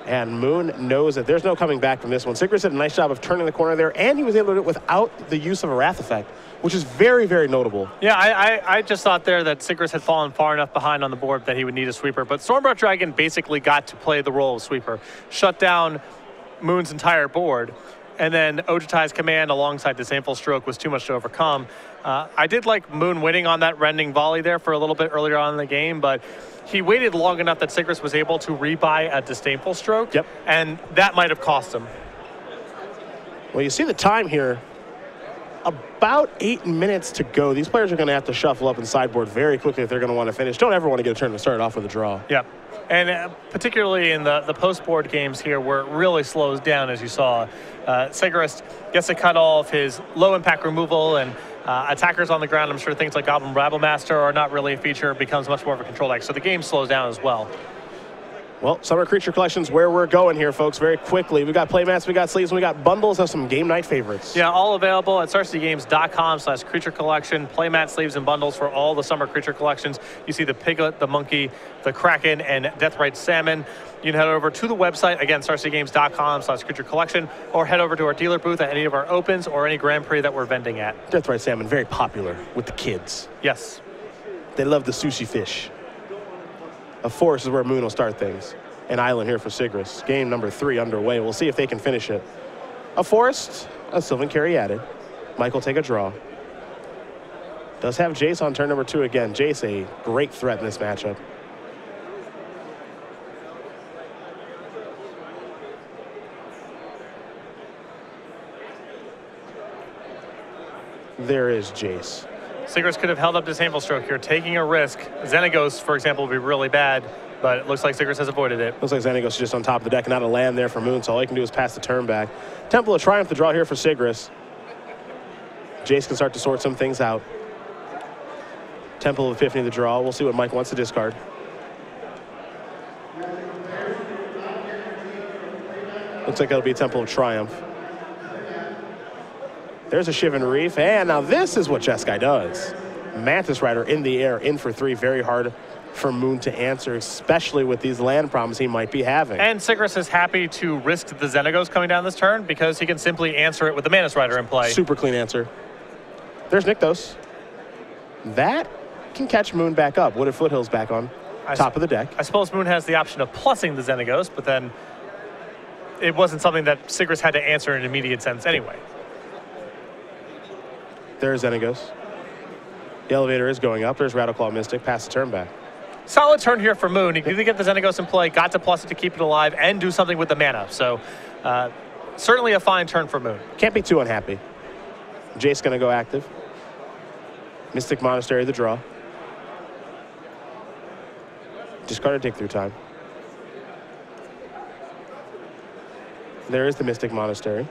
And Moon knows that there's no coming back from this one. Sigris did a nice job of turning the corner there, and he was able to do it without the use of a Wrath effect, which is very, very notable. Yeah, I just thought there that Sigris had fallen far enough behind on the board that he would need a sweeper. But Stormbreath Dragon basically got to play the role of sweeper. Shut down Moon's entire board. And then Ojutai's command alongside Disdainful Stroke was too much to overcome. I did like Moon winning on that Rending Volley there for a little bit earlier on in the game, but he waited long enough that Sigris was able to rebuy a Disdainful Stroke, and that might have cost him. Well, you see the time here. About 8 minutes to go. These players are going to have to shuffle up and sideboard very quickly if they're going to want to finish. Don't ever want to get a turn to start off with a draw. Yep. And particularly in the post-board games here where it really slows down, as you saw. Sigurist gets to cut off his low-impact removal, and attackers on the ground, I'm sure things like Goblin Rabblemaster are not really a feature. It becomes much more of a control deck. So the game slows down as well. Well, Summer Creature Collection's where we're going here, folks, very quickly. We got playmats, we got sleeves, and we got bundles of some game night favorites. Yeah, all available at StarCityGames.com/creature collection. Playmat, sleeves, and bundles for all the Summer Creature Collections. You see the Piglet, the Monkey, the Kraken, and Deathrite Salmon. You can head over to the website, again, StarCityGames.com/creature collection, or head over to our dealer booth at any of our opens or any Grand Prix that we're vending at. Deathrite Salmon, very popular with the kids. Yes. They love the sushi fish. A forest is where Moon will start things. An island here for Sigris. Game number 3 underway. We'll see if they can finish it. A forest, a Sylvan Caryatid. Mike will take a draw. Does have Jace on turn number 2 again. Jace, a great threat in this matchup. There is Jace. Sigris could have held up Disdainful Stroke here, taking a risk. Xenagos, for example, would be really bad, but it looks like Sigris has avoided it. Looks like Xenagos is just on top of the deck, not a land there for Moon, so all he can do is pass the turn back. Temple of Triumph, the draw here for Sigris. Jace can start to sort some things out. Temple of Epiphany, the draw. We'll see what Mike wants to discard. Looks like it'll be Temple of Triumph. There's a Shivan Reef, and now this is what Jeskai does. Mantis Rider in the air, in for 3, very hard for Moon to answer, especially with these land problems he might be having. And Sigris is happy to risk the Xenagos coming down this turn because he can simply answer it with the Mantis Rider in play. Super clean answer. There's Nykthos. That can catch Moon back up. Wooded Foothills back on top of the deck. I suppose Moon has the option of plussing the Xenagos, but then it wasn't something that Sigris had to answer in an immediate sense anyway. There's Xenagos. The elevator is going up. There's Rattleclaw Mystic. Pass the turn back. Solid turn here for Moon. He could get the Xenagos in play, got to plus it to keep it alive, and do something with the mana. So certainly a fine turn for Moon. Can't be too unhappy. Jace going to go active. Mystic Monastery, the draw. Discard a dig through time. There is the Mystic Monastery.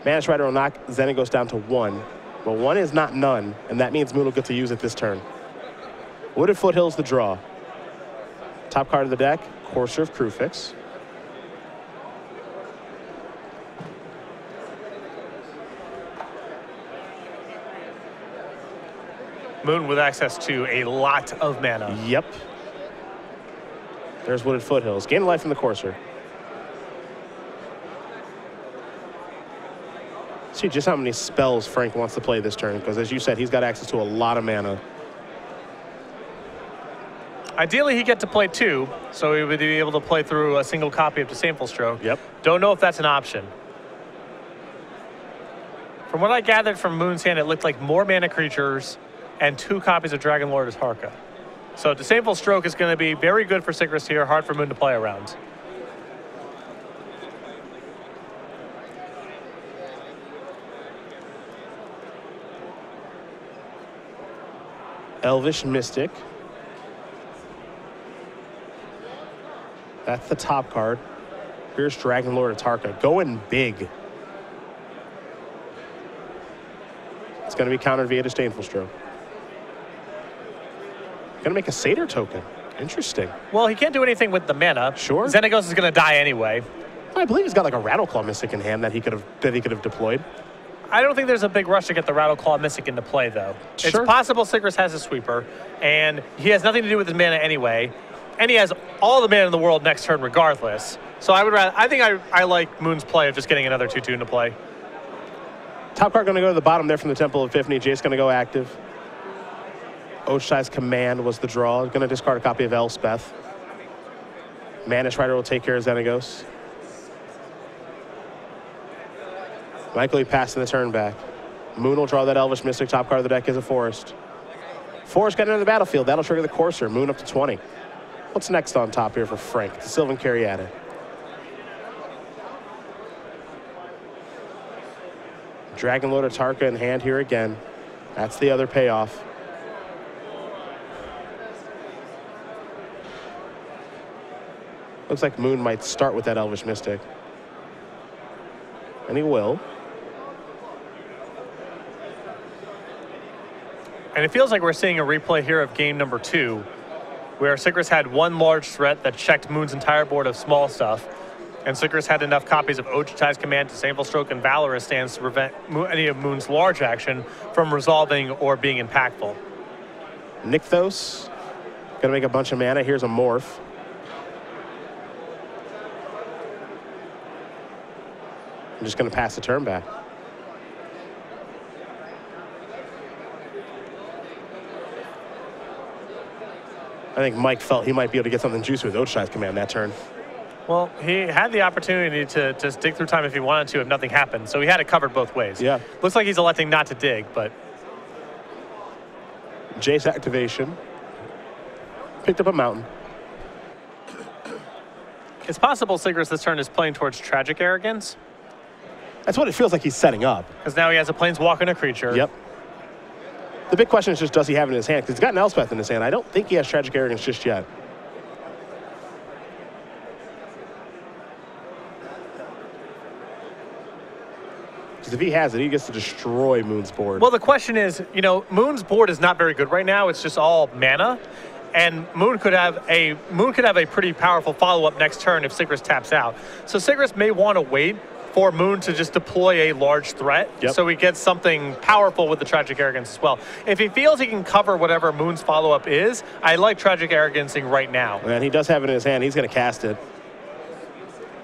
Mantis Rider will knock Xenagos down to 1. But 1 is not none, and that means Moon will get to use it this turn. Wooded Foothills, the draw. Top card of the deck, Courser of Kruphix. Moon with access to a lot of mana. Yep. There's Wooded Foothills. Gain life from the Courser. See just how many spells Frank wants to play this turn, because as you said, he's got access to a lot of mana. Ideally, he'd get to play 2, so he would be able to play through a single copy of Disdainful Stroke. Yep. Don't know if that's an option. From what I gathered from Moon's hand, it looked like more mana creatures and 2 copies of Dragonlord Atarka. So Disdainful Stroke is going to be very good for Sigrist here, hard for Moon to play around. Elvish Mystic. That's the top card. Here's Dragonlord Atarka, going big. It's going to be countered via Disdainful Stroke. Going to make a Satyr token. Interesting. Well, he can't do anything with the mana. Sure. Xenagos is going to die anyway. I believe he's got like a Rattleclaw Mystic in hand that he could have deployed. I don't think there's a big rush to get the Rattleclaw Mystic into play, though. Sure. It's possible Sigrist has a sweeper, and he has nothing to do with his mana anyway, and he has all the mana in the world next turn regardless. So I think I like Moon's play of just getting another 2/2 into play. Top card going to go to the bottom there from the Temple of Epiphany. Jace going to go active. Oshai's Command was the draw. Going to discard a copy of Elspeth. Manish Rider will take care of Xenagos. Likely passing the turn back. Moon will draw that Elvish Mystic. Top card of the deck is a Forest. Forest got into the battlefield. That'll trigger the Courser. Moon up to 20. What's next on top here for Frank? The Sylvan Caryatid. Dragonlord Atarka in hand here again. That's the other payoff. Looks like Moon might start with that Elvish Mystic. And he will. And it feels like we're seeing a replay here of game number 2, where Sigrist had one large threat that checked Moon's entire board of small stuff, and Sigrist had enough copies of Oshai's Command, Disdainful Stroke, and Valorous Stance to prevent any of Moon's large action from resolving or being impactful. Nykthos, gonna make a bunch of mana. Here's a Morph. I'm just gonna pass the turn back. I think Mike felt he might be able to get something juicy with Oshai's Command that turn. Well, he had the opportunity to just dig through time if he wanted to if nothing happened. So he had it covered both ways. Yeah. Looks like he's electing not to dig, but... Jace activation. Picked up a Mountain. It's possible Sigrist this turn is playing towards Tragic Arrogance. That's what it feels like he's setting up. Because now he has a Planeswalker and a creature. Yep. The big question is just, does he have it in his hand? Because he's got an Elspeth in his hand. I don't think he has Tragic Arrogance just yet. Because if he has it, he gets to destroy Moon's board. Well, the question is, you know, Moon's board is not very good right now. It's just all mana. And Moon could have a pretty powerful follow-up next turn if Sigrist taps out. So Sigrist may want to wait for Moon to just deploy a large threat, so he gets something powerful with the Tragic Arrogance as well. If he feels he can cover whatever Moon's follow-up is, I like Tragic Arrogancing right now. And he does have it in his hand. He's going to cast it.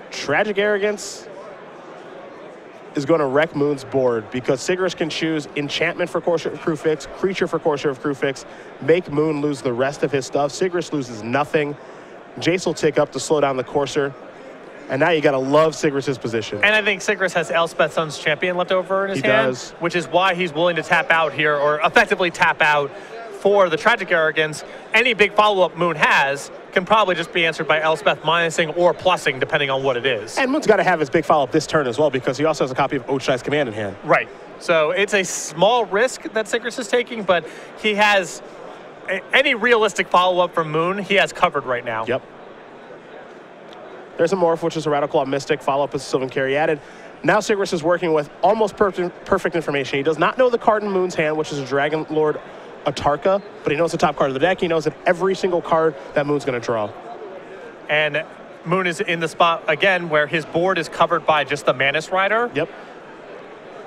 Tragic Arrogance is going to wreck Moon's board because Sigrist can choose Enchantment for Courser of Kruphix, Creature for Courser of Kruphix, make Moon lose the rest of his stuff. Sigrist loses nothing. Jace will tick up to slow down the Courser. And now you got to love Sigrist's position. And I think Sigrist has Elspeth Sun's Champion left over in his hand. He does. Which is why he's willing to tap out here, or effectively tap out for the Tragic Arrogance. Any big follow-up Moon has can probably just be answered by Elspeth minusing or plussing, depending on what it is. And Moon's got to have his big follow-up this turn as well, because he also has a copy of Oshai's Command in hand. Right. So it's a small risk that Sigrist is taking, but he has any realistic follow-up from Moon, he has covered right now. Yep. There's a Morph, which is a Rattleclaw Mystic. Follow-up is Sylvan Caryatid. Now Sigrist is working with almost perfect information. He does not know the card in Moon's hand, which is a Dragonlord Atarka, but he knows the top card of the deck. He knows that every single card that Moon's going to draw. And Moon is in the spot, again, where his board is covered by just the Manish Rider. Yep.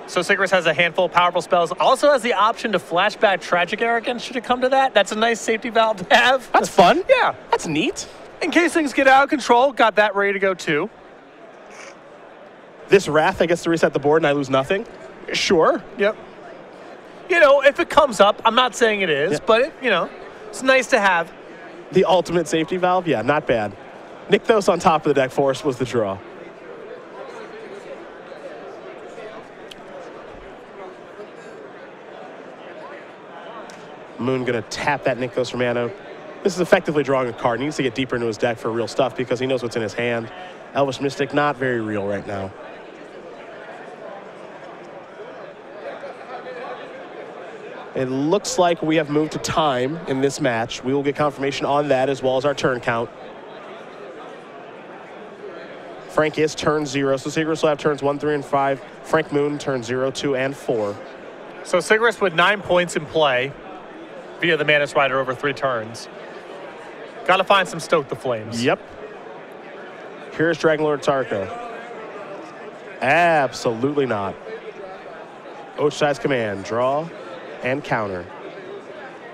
So Sigris has a handful of powerful spells. Also has the option to flashback Tragic Arrogance should it come to that. That's a nice safety valve to have. That's fun. Yeah. That's neat. In case things get out of control, got that ready to go too. This Wrath, I guess, to reset the board and I lose nothing? Sure. Yep. You know, if it comes up, I'm not saying it is, but, it's nice to have. The ultimate safety valve? Yeah, not bad. Nykthos on top of the deck for us was the draw. Moon going to tap that Nykthos for mana. This is effectively drawing a card. He needs to get deeper into his deck for real stuff because he knows what's in his hand. Elvish Mystic, not very real right now. It looks like we have moved to time in this match. We will get confirmation on that as well as our turn count. Frank is turn 0, so Sigris will have turns 1, 3, and 5. Frank Moon turns 0, 2, and 4. So Sigris with 9 points in play via the Mantis Rider over 3 turns. Got to find some Stoke the Flames. Yep. Here's Dragonlord Tarka. Absolutely not. Oathshire's Command, draw and counter.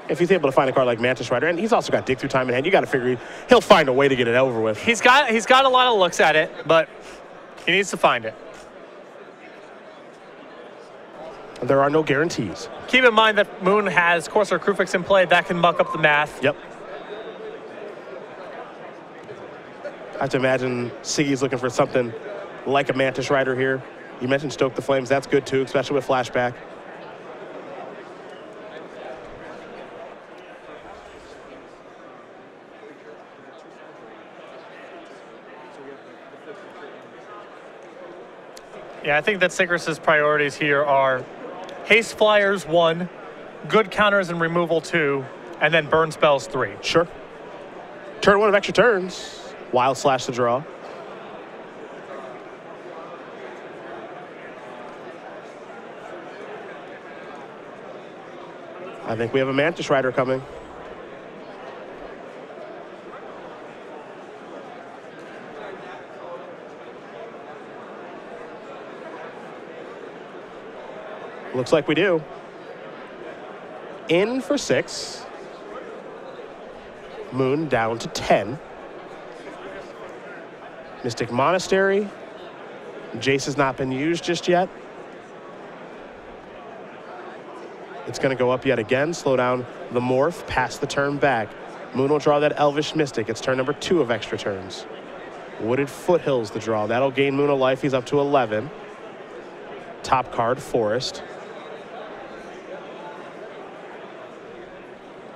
If he's able to find a card like Mantis Rider, and he's also got Dig Through Time in hand, you got to figure he'll find a way to get it over with. He's got a lot of looks at it, but he needs to find it. There are no guarantees. Keep in mind that Moon has Corsair Kruphix in play. That can muck up the math. Yep. I have to imagine Siggy's looking for something like a Mantis Rider here. You mentioned Stoke the Flames. That's good too, especially with flashback. Yeah, I think that Sigris's priorities here are haste flyers 1, good counters and removal 2, and then burn spells 3. Sure. Turn 1 of extra turns. Wild Slash the draw. I think we have a Mantis Rider coming. Looks like we do. In for 6. Moon down to 10. Mystic Monastery. Jace has not been used just yet. It's going to go up yet again. Slow down the Morph. Pass the turn back. Moon will draw that Elvish Mystic. It's turn number 2 of extra turns. Wooded Foothills the draw. That'll gain Moon a life. He's up to 11. Top card, Forest.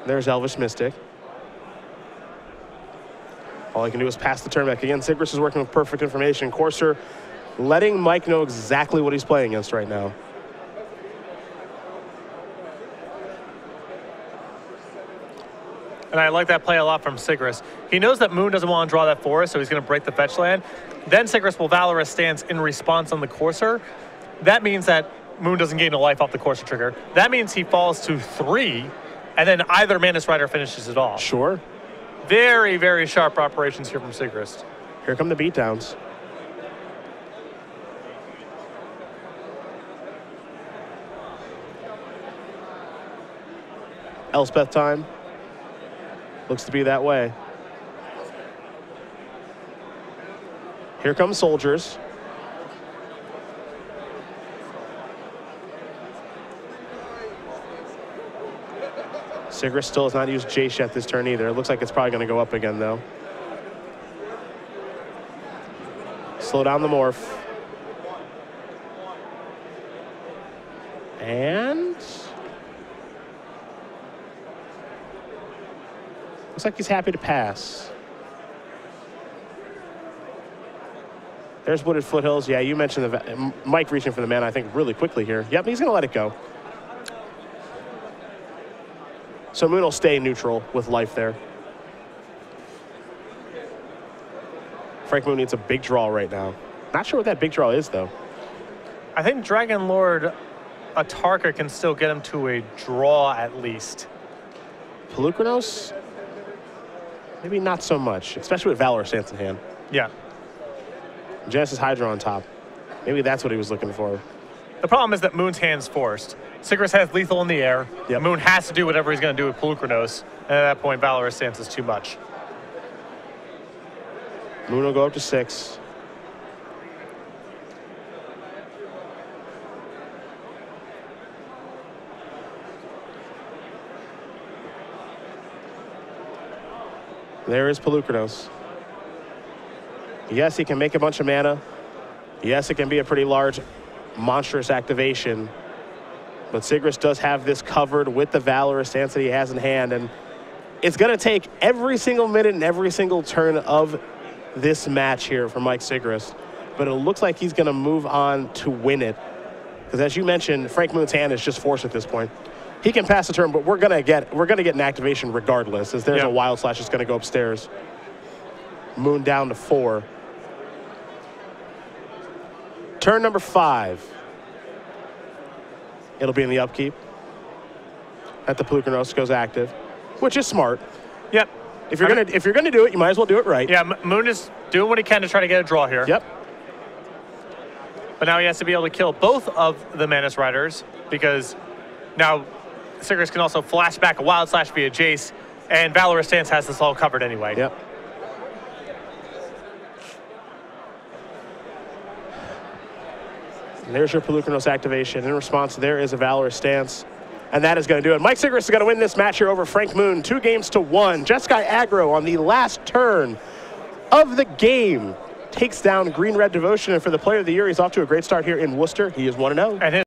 There's Elvish Mystic. All I can do is pass the turn back. Again, Sigris is working with perfect information. Corsair letting Mike know exactly what he's playing against right now. And I like that play a lot from Sigris. He knows that Moon doesn't want to draw that forest, so he's going to break the fetch land. Then Sigris will Valorous Stance in response on the Corsair. That means that Moon doesn't gain a life off the Corsair trigger. That means he falls to 3, and then either Mantis Rider finishes it off. Sure. Very, very sharp operations here from Sigris. Here come the beatdowns. Elspeth time. Looks to be that way. Here come Soldiers. Sigris still has not used Jace yet this turn either. It looks like it's probably going to go up again, though. Slow down the Morph. And looks like he's happy to pass. There's Wooded Foothills. Yeah, you mentioned Mike reaching for the mana, I think, really quickly here. Yep, he's going to let it go. So Moon will stay neutral with life there. Frank Moon needs a big draw right now. Not sure what that big draw is, though. I think Dragonlord Atarka can still get him to a draw at least. Pelucranos? Maybe not so much, especially with Valorous Stance in hand. Yeah. Genesis Hydra on top. Maybe that's what he was looking for. The problem is that Moon's hand's forced. Sigris has lethal in the air. Yep. Moon has to do whatever he's going to do with Polukranos. And at that point, Valorous stance is too much. Moon will go up to 6. There is Polukranos. Yes, he can make a bunch of mana. Yes, it can be a pretty large, monstrous activation. But Sigris does have this covered with the Valorous stance that he has in hand. And it's going to take every single minute and every single turn of this match here for Mike Sigris. But it looks like he's going to move on to win it. Because as you mentioned, Frank Moon's hand is just forced at this point. He can pass the turn, but we're gonna get an activation regardless, as there's a Wild Slash that's gonna go upstairs. Moon down to 4. Turn number 5. It'll be in the upkeep. At the Polukranos goes active, which is smart. Yep. If you're gonna do it, you might as well do it right. Yeah, Moon is doing what he can to try to get a draw here. Yep. But now he has to be able to kill both of the Mantis Riders, because now Sigris can also flash back a Wild Slash via Jace, and Valorous stance has this all covered anyway. Yep. And there's your Polukranos activation. In response, there is a Valorous stance. And that is going to do it. Mike Sigris is going to win this match here over Frank Moon, 2-1. Jeskai aggro on the last turn of the game takes down Green Red Devotion. And for the player of the year, he's off to a great start here in Worcester. He is 1-0. And his